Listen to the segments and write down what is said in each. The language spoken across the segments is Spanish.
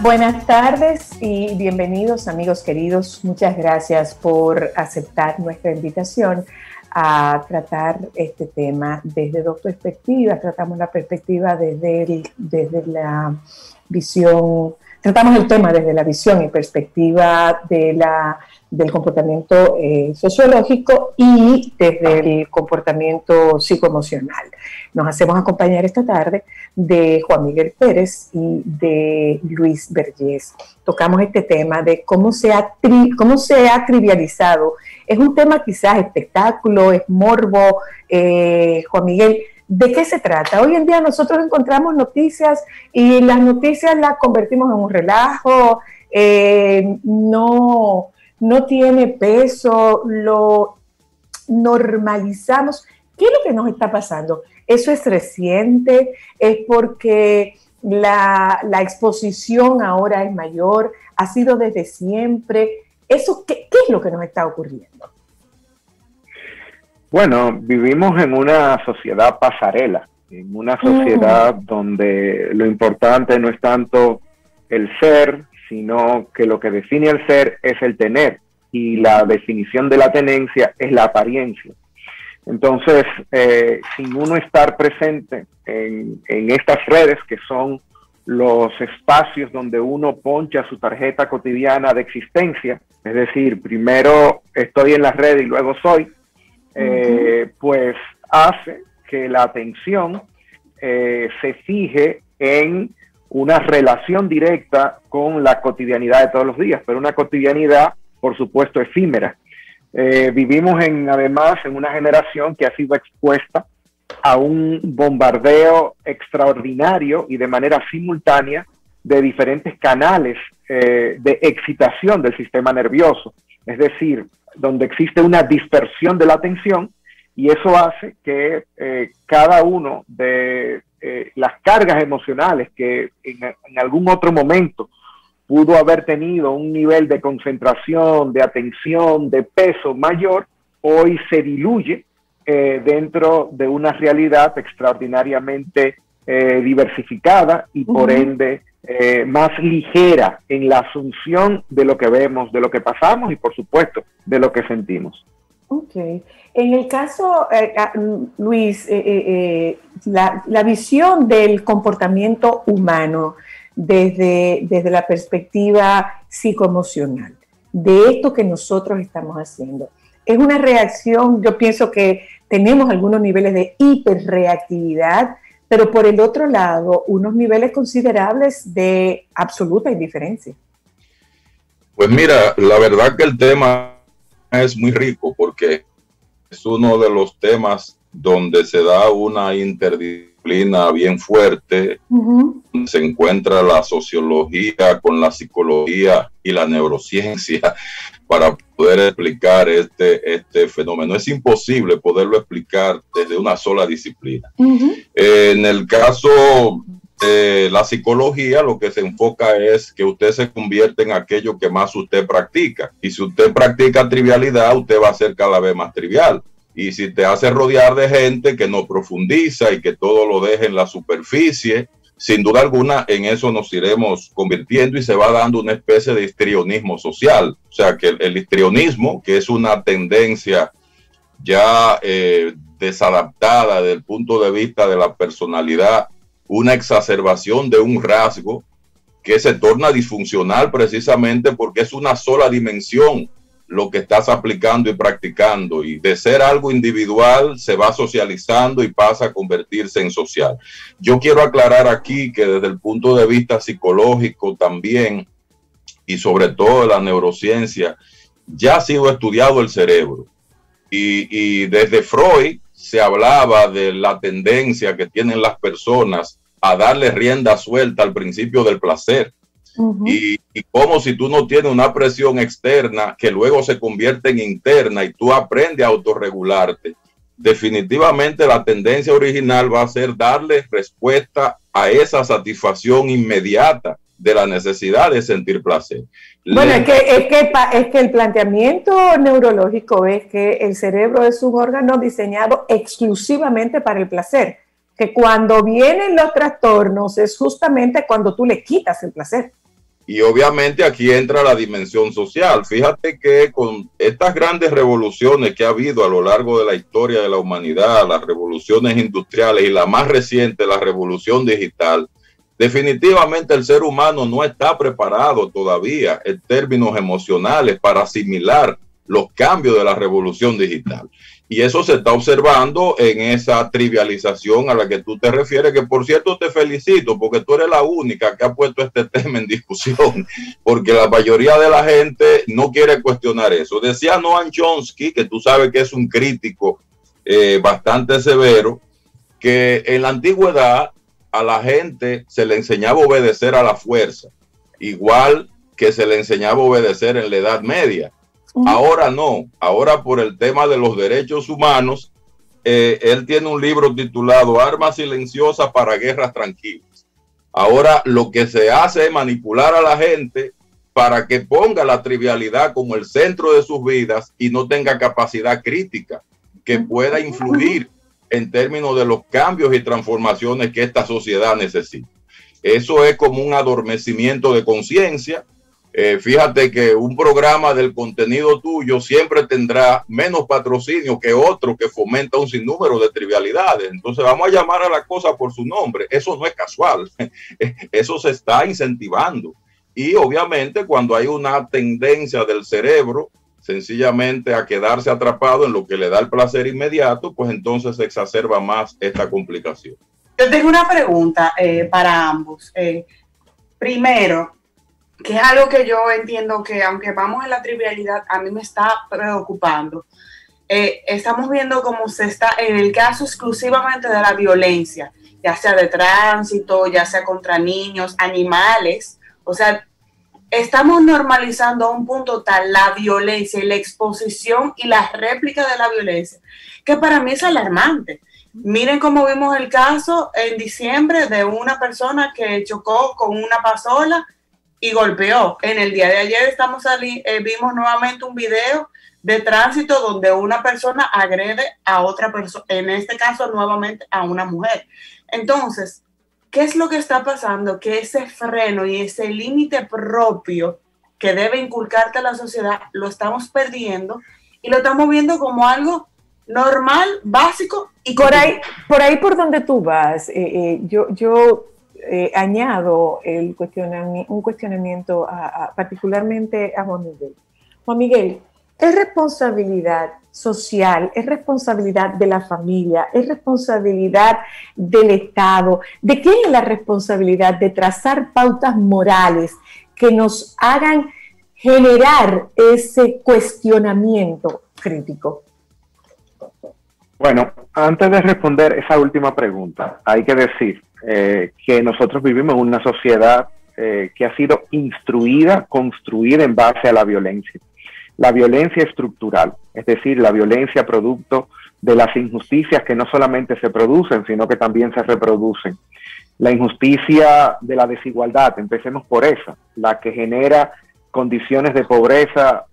Buenas tardes y bienvenidos, amigos queridos. Muchas gracias por aceptar nuestra invitación a tratar este tema desde dos perspectivas. Tratamos la perspectiva desde la visión, tratamos el tema desde la visión y perspectiva del comportamiento sociológico y desde el comportamiento psicoemocional. Nos hacemos acompañar esta tarde de Juan Miguel Pérez y de Luis Vergés. Tocamos este tema de cómo se ha trivializado. Es un tema quizás espectáculo, es morbo. Juan Miguel, ¿de qué se trata? Hoy en día nosotros encontramos noticias y las noticias las convertimos en un relajo, no tiene peso, lo normalizamos. ¿Qué es lo que nos está pasando? ¿Eso es reciente? ¿Es porque la exposición ahora es mayor? ¿Ha sido desde siempre? ¿Qué es lo que nos está ocurriendo? Bueno, vivimos en una sociedad pasarela, en una sociedad donde lo importante no es tanto el ser, sino que lo que define el ser es el tener, y la definición de la tenencia es la apariencia. Entonces, sin uno estar presente en estas redes, que son los espacios donde uno poncha su tarjeta cotidiana de existencia, es decir, primero estoy en la red y luego soy, pues hace que la atención se fije en una relación directa con la cotidianidad de todos los días, pero una cotidianidad, por supuesto, efímera. Vivimos además en una generación que ha sido expuesta a un bombardeo extraordinario y de manera simultánea de diferentes canales de excitación del sistema nervioso, es decir, donde existe una dispersión de la atención, y eso hace que cada uno de las cargas emocionales que en algún otro momento pudo haber tenido un nivel de concentración, de atención, de peso mayor, hoy se diluye dentro de una realidad extraordinariamente diversificada y por ende más ligera en la asunción de lo que vemos, de lo que pasamos y por supuesto de lo que sentimos. Ok. En el caso, Luis, la visión del comportamiento humano desde la perspectiva psicoemocional, de esto que nosotros estamos haciendo, es una reacción. Yo pienso que tenemos algunos niveles de hiperreactividad, pero por el otro lado, unos niveles considerables de absoluta indiferencia. Pues mira, la verdad que el tema es muy rico porque es uno de los temas donde se da una interdisciplina bien fuerte. Se encuentra la sociología con la psicología y la neurociencia para poder explicar este fenómeno. Es imposible poderlo explicar desde una sola disciplina. En el caso de la psicología, lo que se enfoca es que usted se convierte en aquello que más usted practica. Y si usted practica trivialidad, usted va a ser cada vez más trivial. Y si te hace rodear de gente que no profundiza y que todo lo deja en la superficie, sin duda alguna en eso nos iremos convirtiendo y se va dando una especie de histrionismo social. O sea que el histrionismo, que es una tendencia ya desadaptada desde el punto de vista de la personalidad, una exacerbación de un rasgo que se torna disfuncional precisamente porque es una sola dimensión lo que estás aplicando y practicando, y de ser algo individual se va socializando y pasa a convertirse en social. Yo quiero aclarar aquí que desde el punto de vista psicológico también, y sobre todo de la neurociencia, ya ha sido estudiado el cerebro, y desde Freud se hablaba de la tendencia que tienen las personas a darle rienda suelta al principio del placer. Y como si tú no tienes una presión externa que luego se convierte en interna y tú aprendes a autorregularte, definitivamente la tendencia original va a ser darle respuesta a esa satisfacción inmediata de la necesidad de sentir placer. Bueno, es que el planteamiento neurológico es que el cerebro es un órgano diseñado exclusivamente para el placer, que cuando vienen los trastornos es justamente cuando tú le quitas el placer. Y obviamente aquí entra la dimensión social. Fíjate que con estas grandes revoluciones que ha habido a lo largo de la historia de la humanidad, las revoluciones industriales y la más reciente, la revolución digital, definitivamente el ser humano no está preparado todavía en términos emocionales para asimilar los cambios de la revolución digital. Y eso se está observando en esa trivialización a la que tú te refieres, que por cierto te felicito, porque tú eres la única que ha puesto este tema en discusión, porque la mayoría de la gente no quiere cuestionar eso. Decía Noam Chomsky, que tú sabes que es un crítico bastante severo, que en la antigüedad a la gente se le enseñaba a obedecer a la fuerza, igual que se le enseñaba a obedecer en la Edad Media. Ahora no, ahora por el tema de los derechos humanos, él tiene un libro titulado Armas silenciosas para guerras tranquilas. Ahora lo que se hace es manipular a la gente para que ponga la trivialidad como el centro de sus vidas y no tenga capacidad crítica que pueda influir en términos de los cambios y transformaciones que esta sociedad necesita. Eso es como un adormecimiento de conciencia. Fíjate que un programa del contenido tuyo siempre tendrá menos patrocinio que otro que fomenta un sinnúmero de trivialidades. Entonces vamos a llamar a la cosa por su nombre. Eso no es casual. Eso se está incentivando. Y obviamente cuando hay una tendencia del cerebro sencillamente a quedarse atrapado en lo que le da el placer inmediato, pues entonces se exacerba más esta complicación. Yo tengo una pregunta para ambos. Primero, que es algo que yo entiendo que aunque vamos en la trivialidad, a mí me está preocupando. Estamos viendo cómo se está, en el caso exclusivamente de la violencia, ya sea de tránsito, ya sea contra niños, animales, o sea, estamos normalizando a un punto tal la violencia y la exposición y la réplica de la violencia, que para mí es alarmante. Miren cómo vimos el caso en diciembre de una persona que chocó con una pasola y golpeó. En el día de ayer vimos nuevamente un video de tránsito donde una persona agrede a otra persona, en este caso nuevamente a una mujer. Entonces, ¿qué es lo que está pasando? Que ese freno y ese límite propio que debe inculcarte a la sociedad lo estamos perdiendo y lo estamos viendo como algo normal, básico. Y por ahí por donde tú vas, yo añado un cuestionamiento particularmente a Juan Miguel. Juan Miguel, ¿es responsabilidad social, es responsabilidad de la familia, es responsabilidad del Estado? ¿De quién es la responsabilidad de trazar pautas morales que nos hagan generar ese cuestionamiento crítico? Bueno, antes de responder esa última pregunta, hay que decir que nosotros vivimos en una sociedad que ha sido construida en base a la violencia. La violencia estructural, es decir, la violencia producto de las injusticias que no solamente se producen, sino que también se reproducen. La injusticia de la desigualdad, empecemos por esa, la que genera condiciones de pobreza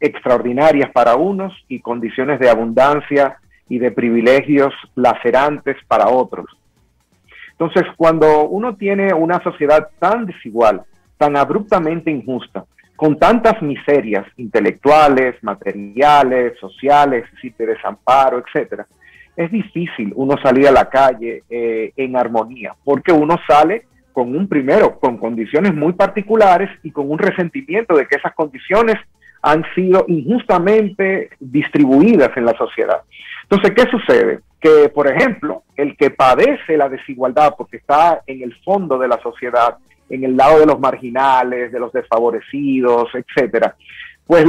extraordinarias para unos y condiciones de abundancia y de privilegios lacerantes para otros. Entonces, cuando uno tiene una sociedad tan desigual, tan abruptamente injusta, con tantas miserias intelectuales, materiales, sociales, de desamparo, etcétera, es difícil uno salir a la calle en armonía, porque uno sale con con condiciones muy particulares y con un resentimiento de que esas condiciones han sido injustamente distribuidas en la sociedad. Entonces, ¿qué sucede? Que, por ejemplo, el que padece la desigualdad porque está en el fondo de la sociedad, en el lado de los marginales, de los desfavorecidos, etcétera, pues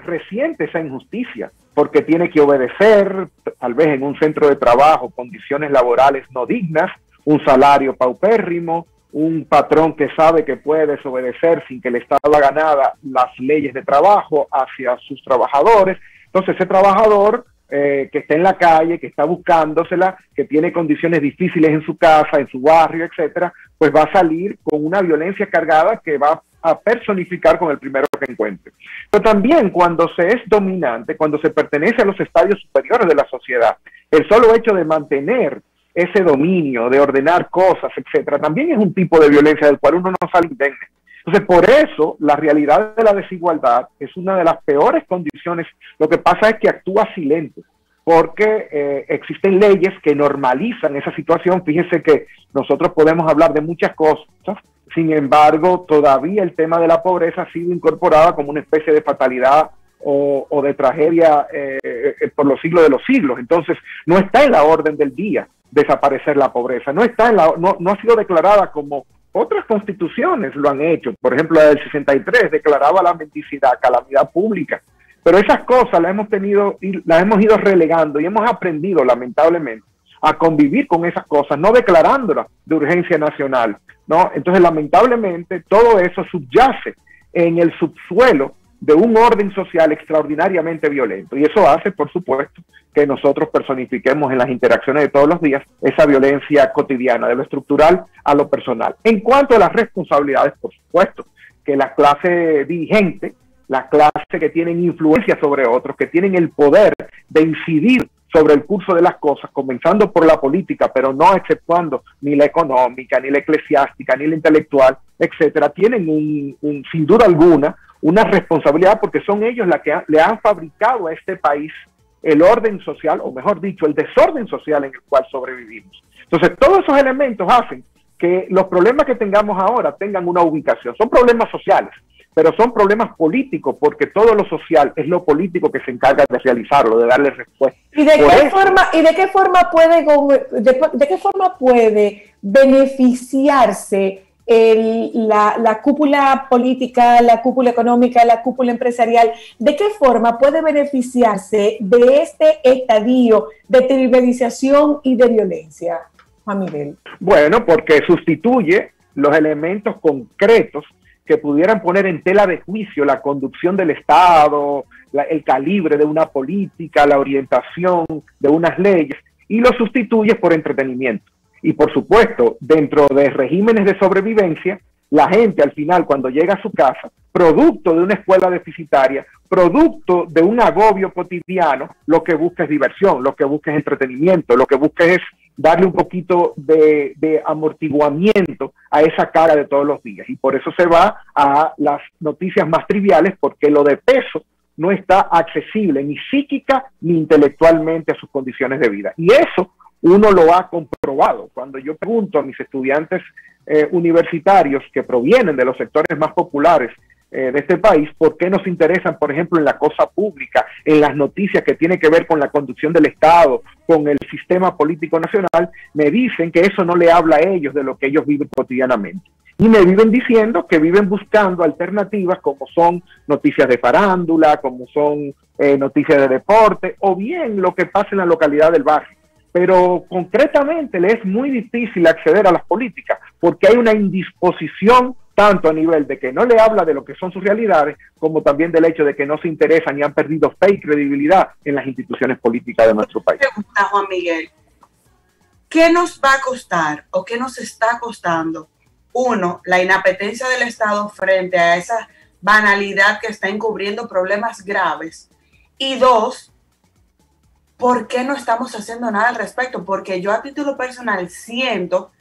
resiente esa injusticia porque tiene que obedecer, tal vez en un centro de trabajo, condiciones laborales no dignas, un salario paupérrimo, un patrón que sabe que puede desobedecer sin que el Estado haga nada las leyes de trabajo hacia sus trabajadores. Entonces ese trabajador que está en la calle, que está buscándosela, que tiene condiciones difíciles en su casa, en su barrio, etcétera, pues va a salir con una violencia cargada que va a personificar con el primero que encuentre. Pero también cuando se es dominante, cuando se pertenece a los estadios superiores de la sociedad, el solo hecho de mantener ese dominio de ordenar cosas, etcétera, también es un tipo de violencia del cual uno no sale indemne. Entonces, por eso, la realidad de la desigualdad es una de las peores condiciones. Lo que pasa es que actúa silente, porque existen leyes que normalizan esa situación. Fíjense que nosotros podemos hablar de muchas cosas, sin embargo, todavía el tema de la pobreza ha sido incorporada como una especie de fatalidad o de tragedia por los siglos de los siglos. Entonces, no está en la orden del día desaparecer la pobreza, no ha sido declarada como otras constituciones lo han hecho. Por ejemplo, la del 63 declaraba la mendicidad calamidad pública, pero esas cosas las hemos ido relegando y hemos aprendido, lamentablemente, a convivir con esas cosas, no declarándolas de urgencia nacional, ¿no? Entonces, lamentablemente, todo eso subyace en el subsuelo de un orden social extraordinariamente violento, y eso hace, por supuesto, que nosotros personifiquemos en las interacciones de todos los días esa violencia cotidiana, de lo estructural a lo personal. En cuanto a las responsabilidades, por supuesto, que la clase dirigente, la clase que tienen influencia sobre otros, que tienen el poder de incidir sobre el curso de las cosas, comenzando por la política, pero no exceptuando ni la económica, ni la eclesiástica, ni la intelectual, etcétera, tienen sin duda alguna una responsabilidad, porque son ellos las que le han fabricado a este país el orden social, o mejor dicho, el desorden social en el cual sobrevivimos. Entonces, todos esos elementos hacen que los problemas que tengamos ahora tengan una ubicación. Son problemas sociales, pero son problemas políticos, porque todo lo social es lo político que se encarga de realizarlo, de darle respuesta. ¿Y de qué forma puede beneficiarse la cúpula política, la cúpula económica, la cúpula empresarial? ¿De qué forma puede beneficiarse de este estadio de tribalización y de violencia, Juan Miguel? Bueno, porque sustituye los elementos concretos que pudieran poner en tela de juicio la conducción del Estado, el calibre de una política, la orientación de unas leyes, y lo sustituye por entretenimiento. Y por supuesto, dentro de regímenes de sobrevivencia, la gente al final, cuando llega a su casa, producto de una escuela deficitaria, producto de un agobio cotidiano, lo que busca es diversión, lo que busca es entretenimiento, lo que busca es darle un poquito de amortiguamiento a esa cara de todos los días. Y por eso se va a las noticias más triviales, porque lo de peso no está accesible ni psíquica ni intelectualmente a sus condiciones de vida. Y eso uno lo ha comprobado. Cuando yo pregunto a mis estudiantes universitarios que provienen de los sectores más populares de este país, ¿por qué nos interesan, por ejemplo, en la cosa pública, en las noticias que tienen que ver con la conducción del Estado, con el sistema político nacional? Me dicen que eso no le habla a ellos de lo que ellos viven cotidianamente. Y me viven diciendo que viven buscando alternativas como son noticias de farándula, como son noticias de deporte, o bien lo que pasa en la localidad del barrio. Pero concretamente le es muy difícil acceder a las políticas porque hay una indisposición tanto a nivel de que no le habla de lo que son sus realidades, como también del hecho de que no se interesan y han perdido fe y credibilidad en las instituciones políticas de nuestro país. Pregunta, Juan Miguel, ¿qué nos va a costar o qué nos está costando? Uno, la inapetencia del Estado frente a esa banalidad que está encubriendo problemas graves. Y dos, ¿por qué no estamos haciendo nada al respecto? Porque yo a título personal siento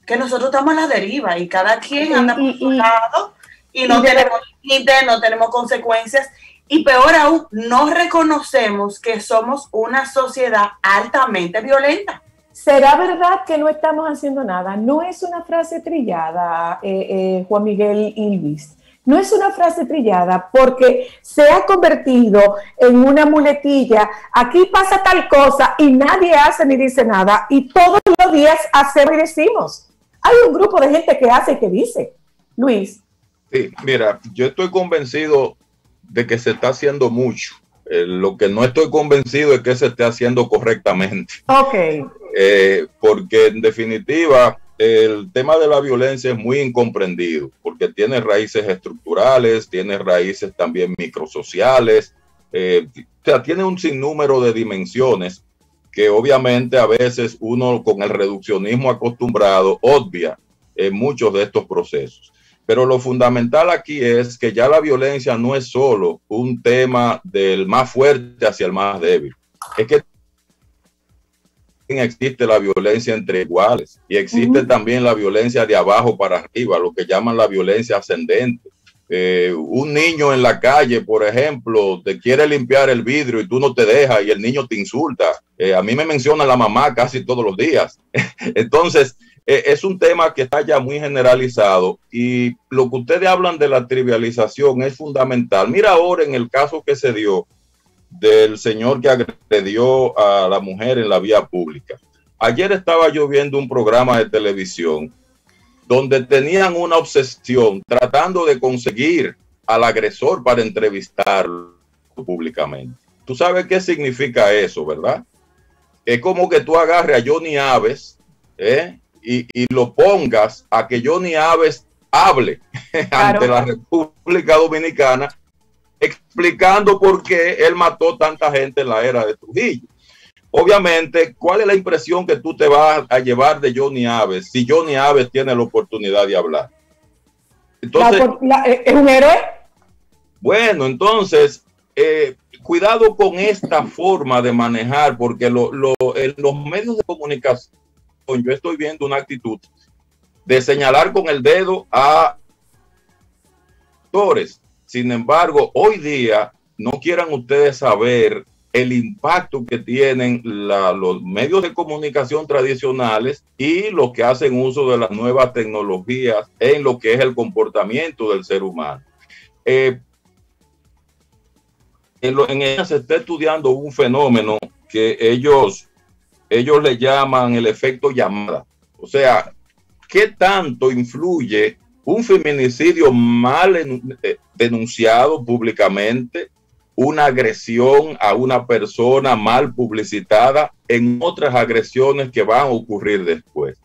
que nosotros estamos a la deriva y cada quien anda por su lado y no tenemos límites, no tenemos consecuencias, y peor aún, no reconocemos que somos una sociedad altamente violenta. ¿Será verdad que no estamos haciendo nada? No es una frase trillada, Juan Miguel y Luis. No es una frase trillada porque se ha convertido en una muletilla. Aquí pasa tal cosa y nadie hace ni dice nada, y todos los días hacemos y decimos. Hay un grupo de gente que hace y que dice. Luis. Sí, mira, yo estoy convencido de que se está haciendo mucho. Lo que no estoy convencido es que se esté haciendo correctamente. Ok. Porque en definitiva el tema de la violencia es muy incomprendido, porque tiene raíces estructurales, tiene raíces también microsociales, o sea, tiene un sinnúmero de dimensiones que obviamente a veces uno con el reduccionismo acostumbrado obvia en muchos de estos procesos. Pero lo fundamental aquí es que ya la violencia no es solo un tema del más fuerte hacia el más débil, es que existe la violencia entre iguales y existe también la violencia de abajo para arriba, lo que llaman la violencia ascendente. Un niño en la calle, por ejemplo, te quiere limpiar el vidrio y tú no te dejas y el niño te insulta. A mí me menciona la mamá casi todos los días. Entonces, es un tema que está ya muy generalizado y lo que ustedes hablan de la trivialización es fundamental. Mira ahora en el caso que se dio del señor que agredió a la mujer en la vía pública. Ayer estaba yo viendo un programa de televisión donde tenían una obsesión tratando de conseguir al agresor para entrevistarlo públicamente. Tú sabes qué significa eso, ¿verdad? Es como que tú agarres a Johnny Aves y lo pongas a que Johnny Aves hable ante la República Dominicana explicando por qué él mató tanta gente en la era de Trujillo. Obviamente, ¿cuál es la impresión que tú te vas a llevar de Johnny Aves si Johnny Aves tiene la oportunidad de hablar? Entonces, ¿es un héroe? Bueno, entonces, cuidado con esta forma de manejar, porque en los medios de comunicación yo estoy viendo una actitud de señalar con el dedo a actores. Sin embargo, hoy día no quieran ustedes saber el impacto que tienen los medios de comunicación tradicionales y los que hacen uso de las nuevas tecnologías en lo que es el comportamiento del ser humano. En ella se está estudiando un fenómeno que ellos le llaman el efecto llamada. O sea, ¿qué tanto influye un feminicidio mal denunciado públicamente, una agresión a una persona mal publicitada en otras agresiones que van a ocurrir después?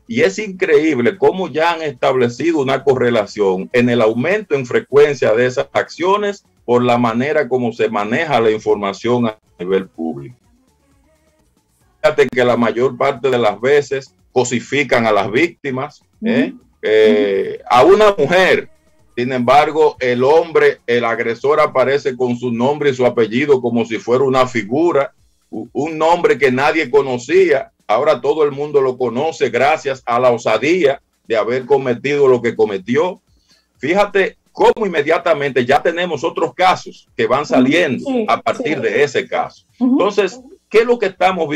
Y es increíble cómo ya han establecido una correlación en el aumento en frecuencia de esas acciones por la manera como se maneja la información a nivel público. Fíjate que la mayor parte de las veces cosifican a las víctimas, a una mujer. Sin embargo, el hombre, el agresor, aparece con su nombre y su apellido como si fuera una figura, un nombre que nadie conocía. Ahora todo el mundo lo conoce gracias a la osadía de haber cometido lo que cometió. Fíjate cómo inmediatamente ya tenemos otros casos que van saliendo a partir de ese caso. Entonces, ¿qué es lo que estamos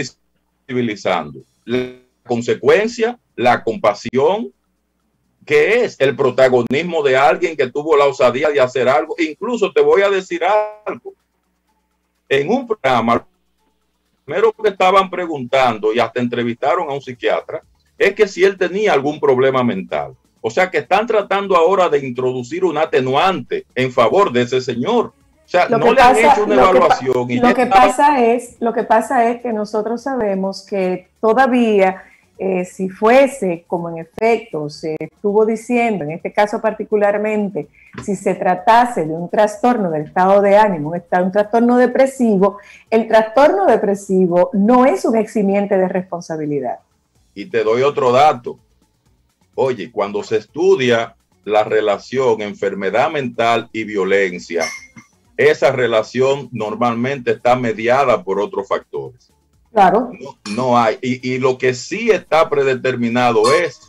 visibilizando? La consecuencia, la compasión, que es el protagonismo de alguien que tuvo la osadía de hacer algo. Incluso te voy a decir algo. En un programa, primero que estaban preguntando y hasta entrevistaron a un psiquiatra, es que si él tenía algún problema mental. O sea que están tratando ahora de introducir un atenuante en favor de ese señor. O sea, no le han hecho una evaluación. Lo que pasa es que nosotros sabemos que todavía si fuese como en efecto se estuvo diciendo, en este caso particularmente, si se tratase de un trastorno del estado de ánimo, un trastorno depresivo, el trastorno depresivo no es un eximiente de responsabilidad. Y te doy otro dato. Oye, cuando se estudia la relación enfermedad mental y violencia, esa relación normalmente está mediada por otros factores. Claro. No hay. Y lo que sí está predeterminado es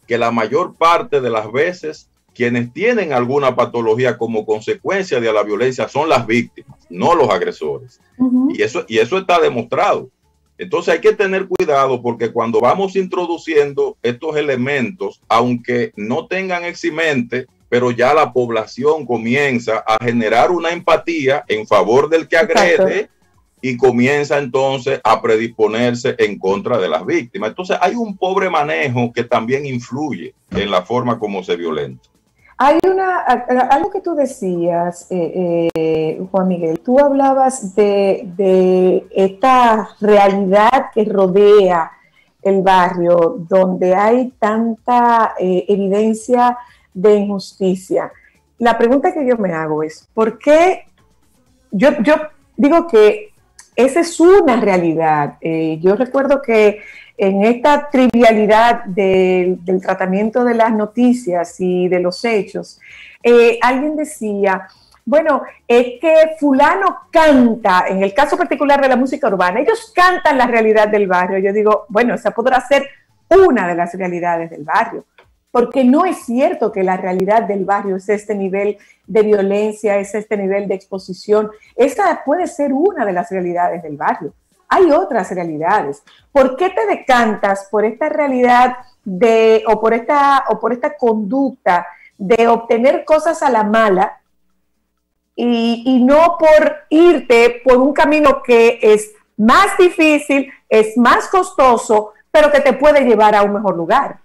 que la mayor parte de las veces quienes tienen alguna patología como consecuencia de la violencia son las víctimas, no los agresores. Y eso está demostrado. Entonces hay que tener cuidado porque cuando vamos introduciendo estos elementos, aunque no tengan eximente, pero ya la población comienza a generar una empatía en favor del que agrede. Exacto. Y comienza entonces a predisponerse en contra de las víctimas. Entonces hay un pobre manejo que también influye en la forma como se violenta. Hay algo que tú decías, Juan Miguel, tú hablabas de esta realidad que rodea el barrio, donde hay tanta evidencia de injusticia. La pregunta que yo me hago es, ¿por qué? Yo digo que esa es una realidad. Yo recuerdo que en esta trivialidad del tratamiento de las noticias y de los hechos, alguien decía, bueno, es que fulano canta, en el caso particular de la música urbana, ellos cantan la realidad del barrio. Yo digo, bueno, esa podrá ser una de las realidades del barrio, porque no es cierto que la realidad del barrio es este nivel de violencia, es este nivel de exposición. Esa puede ser una de las realidades del barrio. Hay otras realidades. ¿Por qué te decantas por esta realidad o por esta conducta de obtener cosas a la mala y no por irte por un camino que es más difícil, es más costoso, pero que te puede llevar a un mejor lugar?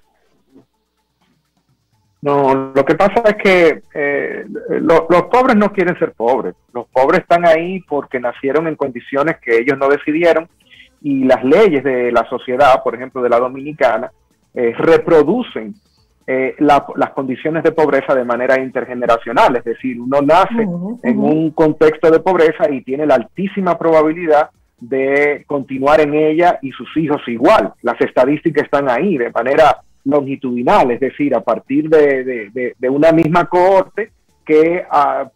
No, lo que pasa es que los pobres no quieren ser pobres. Los pobres están ahí porque nacieron en condiciones que ellos no decidieron, y las leyes de la sociedad, por ejemplo, de la dominicana, reproducen las condiciones de pobreza de manera intergeneracional. Es decir, uno nace en un contexto de pobreza y tiene la altísima probabilidad de continuar en ella, y sus hijos igual. Las estadísticas están ahí de manera longitudinal, es decir, a partir de una misma cohorte que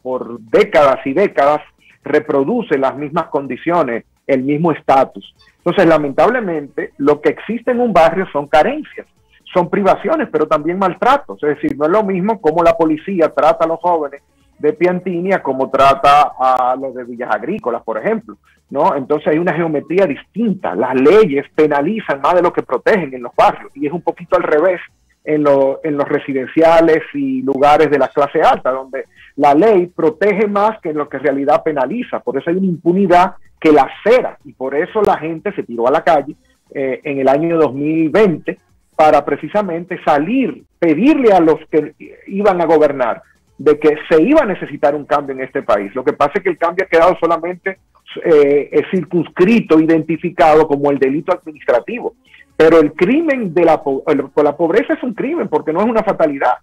por décadas y décadas reproduce las mismas condiciones, el mismo estatus. Entonces, lamentablemente, lo que existe en un barrio son carencias, son privaciones, pero también maltratos. Es decir, no es lo mismo como la policía trata a los jóvenes de Piantini como trata a los de Villas Agrícolas, por ejemplo, ¿no? Entonces hay una geometría distinta. Las leyes penalizan más de lo que protegen en los barrios, y es un poquito al revés en los residenciales y lugares de la clase alta, donde la ley protege más que en lo que en realidad penaliza. Por eso hay una impunidad que lacera, y por eso la gente se tiró a la calle en el año 2020 para precisamente salir, pedirle a los que iban a gobernar de que se iba a necesitar un cambio en este país. Lo que pasa es que el cambio ha quedado solamente circunscrito, identificado como el delito administrativo. Pero el crimen de la pobreza es un crimen, porque no es una fatalidad.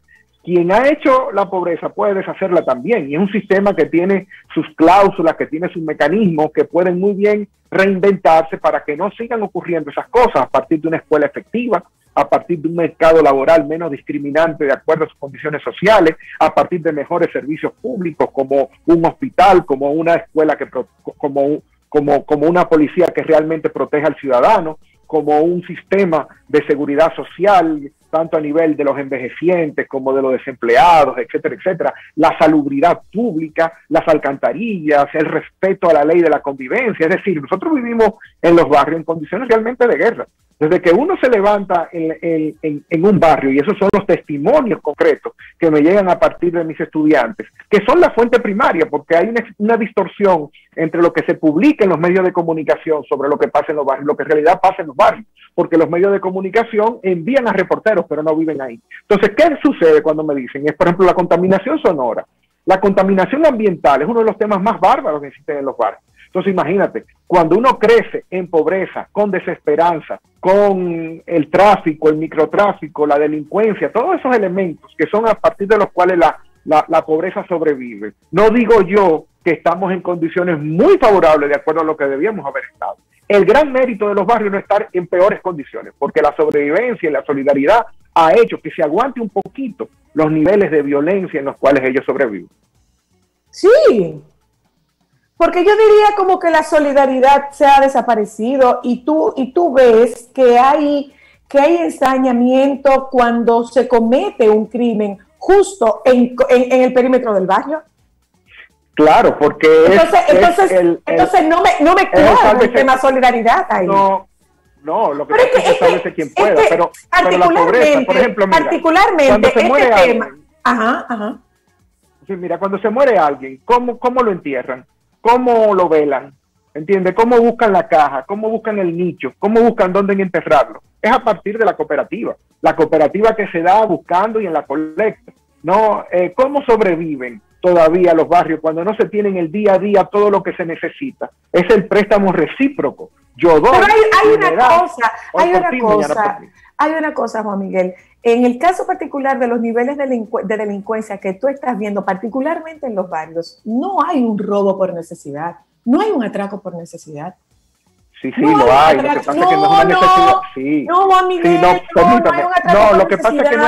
Quien ha hecho la pobreza puede deshacerla también, y es un sistema que tiene sus cláusulas, que tiene sus mecanismos, que pueden muy bien reinventarse para que no sigan ocurriendo esas cosas, a partir de una escuela efectiva, a partir de un mercado laboral menos discriminante de acuerdo a sus condiciones sociales, a partir de mejores servicios públicos como un hospital, como una escuela, como una policía que realmente proteja al ciudadano, como un sistema de seguridad social, tanto a nivel de los envejecientes como de los desempleados, etcétera, etcétera, la salubridad pública, las alcantarillas, el respeto a la ley de la convivencia. Es decir, nosotros vivimos en los barrios en condiciones realmente de guerra. Desde que uno se levanta en un barrio, y esos son los testimonios concretos que me llegan a partir de mis estudiantes, que son la fuente primaria, porque hay una distorsión entre lo que se publica en los medios de comunicación sobre lo que pasa en los barrios, lo que en realidad pasa en los barrios, porque los medios de comunicación envían a reporteros, pero no viven ahí. Entonces, ¿qué sucede cuando me dicen? Es, por ejemplo, la contaminación sonora. La contaminación ambiental es uno de los temas más bárbaros que existen en los barrios. Entonces, imagínate, cuando uno crece en pobreza, con desesperanza, con el tráfico, el microtráfico, la delincuencia, todos esos elementos que son a partir de los cuales la pobreza sobrevive. No digo yo que estamos en condiciones muy favorables de acuerdo a lo que debíamos haber estado. El gran mérito de los barrios no es estar en peores condiciones, porque la sobrevivencia y la solidaridad ha hecho que se aguante un poquito los niveles de violencia en los cuales ellos sobreviven. Sí, porque yo diría como que la solidaridad se ha desaparecido, y tú ves que hay ensañamiento cuando se comete un crimen justo en el perímetro del barrio. Claro, porque entonces no me cuadra el tema solidaridad ahí. No, lo que pasa es que establece quien pueda, pero la pobreza, por ejemplo, mira, particularmente cuando se muere tema. Alguien, ajá. Sí, mira, cuando se muere alguien, ¿cómo lo entierran? ¿Cómo lo velan? ¿Entiendes? ¿Cómo buscan la caja? ¿Cómo buscan el nicho? ¿Cómo buscan dónde enterrarlo? Es a partir de la cooperativa que se da buscando y en la colecta. ¿No? ¿Cómo sobreviven todavía los barrios cuando no se tienen el día a día todo lo que se necesita? Es el préstamo recíproco. Yo doy. Pero hay una cosa, Juan Miguel. En el caso particular de los niveles de delincuencia que tú estás viendo, particularmente en los barrios, no hay un robo por necesidad, no hay un atraco por necesidad. Sí, lo hay. Lo que pasa es que no es una necesidad. Sí. No, Juan Miguel, no, lo que pasa es que no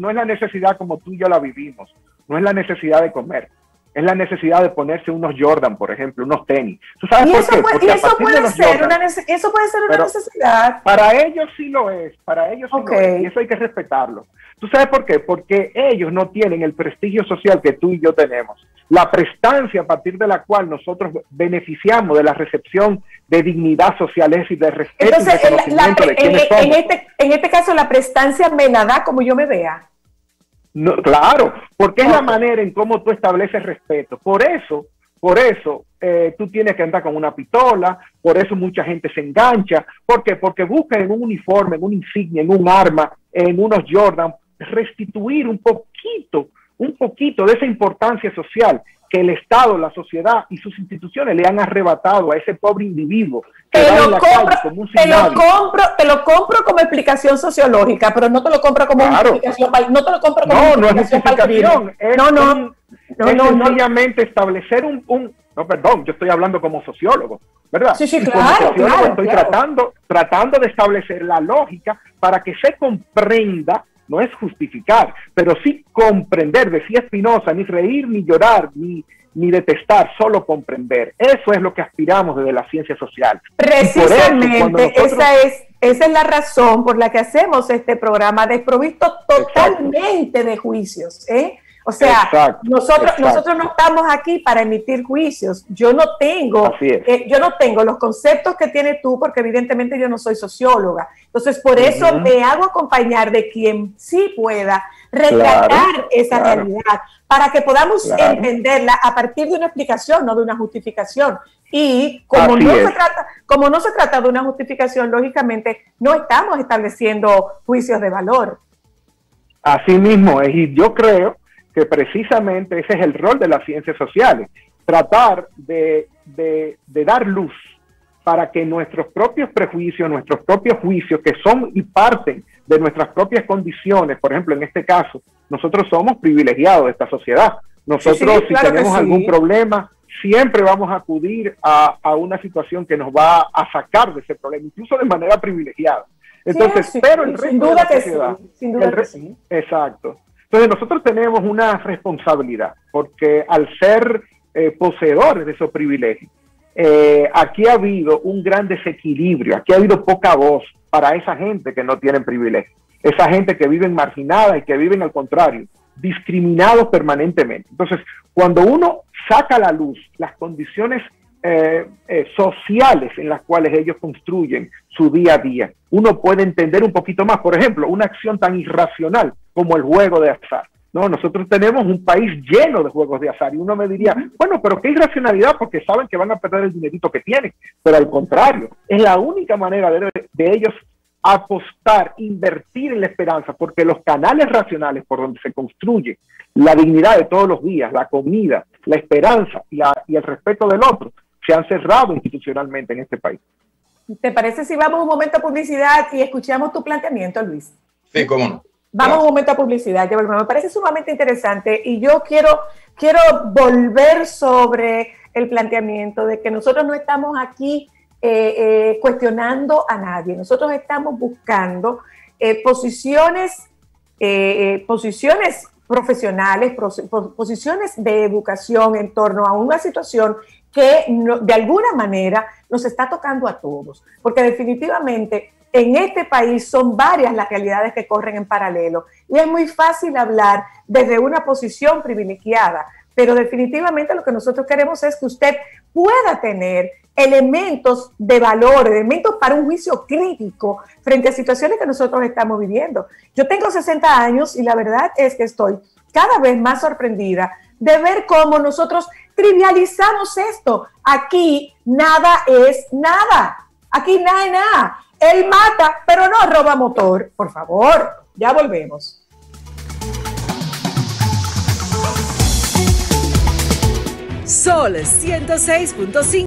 es la necesidad como tú y yo la vivimos. No es la necesidad de comer. es la necesidad de ponerse unos Jordan, por ejemplo, unos tenis. ¿Tú sabes por qué? Porque eso puede ser una necesidad. Para ellos sí lo es, y eso hay que respetarlo. ¿Tú sabes por qué? Porque ellos no tienen el prestigio social que tú y yo tenemos. La prestancia a partir de la cual nosotros beneficiamos de la recepción de dignidad social, es decir, de respeto. Entonces, y reconocimiento de quiénes somos. En este caso, la prestancia me la da como yo me vea. No, claro, porque es la manera en cómo tú estableces respeto. Por eso, tú tienes que andar con una pistola, por eso mucha gente se engancha. ¿Por qué? Porque buscan en un uniforme, en una insignia, en un arma, en unos Jordan, restituir un poquito de esa importancia social que el Estado, la sociedad y sus instituciones le han arrebatado a ese pobre individuo. Te lo compro como explicación sociológica, pero no te lo compro como explicación. No te lo compro como no es justificación. Es sencillamente establecer no, perdón, yo estoy hablando como sociólogo, ¿verdad? Sí, claro. Estoy tratando de establecer la lógica para que se comprenda. No es justificar, pero sí comprender, decía Spinoza, ni reír, ni llorar, ni detestar, solo comprender. Eso es lo que aspiramos desde la ciencia social. Precisamente, esa es la razón por la que hacemos este programa desprovisto totalmente de juicios, ¿eh? O sea, nosotros no estamos aquí para emitir juicios. Yo no tengo los conceptos que tienes tú, porque evidentemente yo no soy socióloga. Entonces, por eso me hago acompañar de quien sí pueda retratar esa realidad, para que podamos entenderla a partir de una explicación, no de una justificación. Y como no se trata de una justificación, lógicamente no estamos estableciendo juicios de valor. Así mismo es, y yo creo que precisamente ese es el rol de las ciencias sociales, tratar de dar luz para que nuestros propios prejuicios, nuestros propios juicios, que son y parten de nuestras propias condiciones, por ejemplo, en este caso, nosotros somos privilegiados de esta sociedad. Nosotros, si tenemos algún problema, siempre vamos a acudir a una situación que nos va a sacar de ese problema, incluso de manera privilegiada. Entonces, pero el resto de la sociedad, exacto. Entonces nosotros tenemos una responsabilidad, porque al ser poseedores de esos privilegios, aquí ha habido un gran desequilibrio, aquí ha habido poca voz para esa gente que no tiene privilegios, esa gente que vive marginada y que viven al contrario, discriminados permanentemente. Entonces, cuando uno saca a la luz las condiciones sociales en las cuales ellos construyen su día a día, uno puede entender un poquito más. Por ejemplo, una acción tan irracional como el juego de azar. No, nosotros tenemos un país lleno de juegos de azar y uno me diría, bueno, pero qué irracionalidad, porque saben que van a perder el dinerito que tienen. Pero al contrario, es la única manera de ellos apostar, invertir en la esperanza, porque los canales racionales por donde se construye la dignidad de todos los días, la comida, la esperanza y el respeto del otro, se han cerrado institucionalmente en este país. ¿Te parece si vamos un momento a publicidad y escuchamos tu planteamiento, Luis? Sí, cómo no. Vamos un momento a publicidad, ya volvemos. Me parece sumamente interesante y yo quiero volver sobre el planteamiento de que nosotros no estamos aquí cuestionando a nadie. Nosotros estamos buscando posiciones profesionales, posiciones de educación en torno a una situación que de alguna manera nos está tocando a todos, porque definitivamente en este país son varias las realidades que corren en paralelo y es muy fácil hablar desde una posición privilegiada, pero definitivamente lo que nosotros queremos es que usted pueda tener elementos de valor, elementos para un juicio crítico frente a situaciones que nosotros estamos viviendo. Yo tengo 60 años y la verdad es que estoy cada vez más sorprendida de ver cómo nosotros trivializamos esto. Aquí nada es nada. Aquí nada es nada. Él mata, pero no roba motor. Por favor, ya volvemos. Sol 106.5